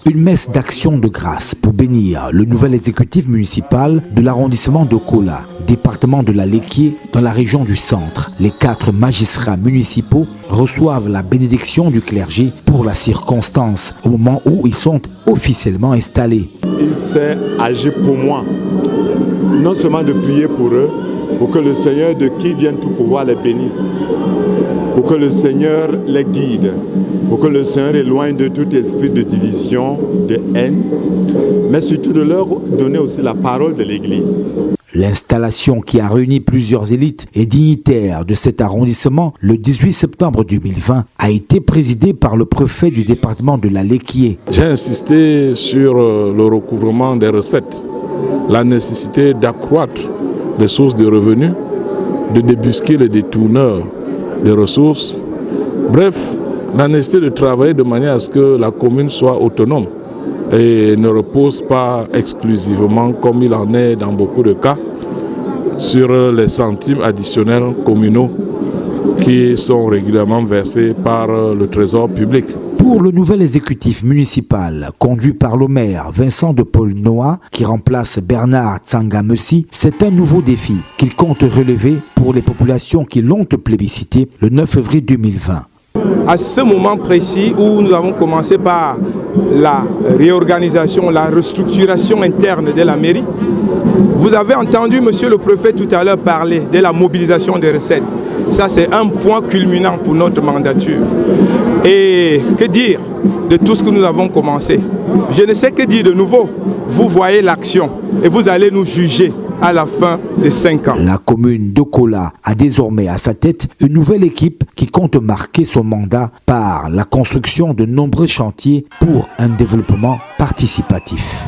Une messe d'action de grâce pour bénir le nouvel exécutif municipal de l'arrondissement de Kola, département de la Léquié, dans la région du centre. Les 4 magistrats municipaux reçoivent la bénédiction du clergé pour la circonstance, au moment où ils sont officiellement installés. Il s'est agi pour moi, non seulement de prier pour eux, pour que le Seigneur de qui vient tout pouvoir les bénisse, pour que le Seigneur les guide, pour que le Seigneur éloigne de tout esprit de division, de haine, mais surtout de leur donner aussi la parole de l'Église. L'installation qui a réuni plusieurs élites et dignitaires de cet arrondissement le 18 septembre 2020 a été présidée par le préfet du département de la Léquié. J'ai insisté sur le recouvrement des recettes, la nécessité d'accroître les sources de revenus, de débusquer les détourneurs des ressources. Bref, la nécessité de travailler de manière à ce que la commune soit autonome et ne repose pas exclusivement, comme il en est dans beaucoup de cas, sur les centimes additionnels communaux qui sont régulièrement versés par le trésor public. Pour le nouvel exécutif municipal, conduit par le maire Vincent de Paul Noah, qui remplace Bernard Tsangamessi, c'est un nouveau défi qu'il compte relever pour les populations qui l'ont plébiscité le 9 février 2020. À ce moment précis où nous avons commencé par la réorganisation, la restructuration interne de la mairie, vous avez entendu monsieur le préfet tout à l'heure parler de la mobilisation des recettes. Ça, c'est un point culminant pour notre mandature. Et que dire de tout ce que nous avons commencé? Je ne sais que dire de nouveau. Vous voyez l'action et vous allez nous juger à la fin de 5 ans. La commune de Kola a désormais à sa tête une nouvelle équipe qui compte marquer son mandat par la construction de nombreux chantiers pour un développement participatif.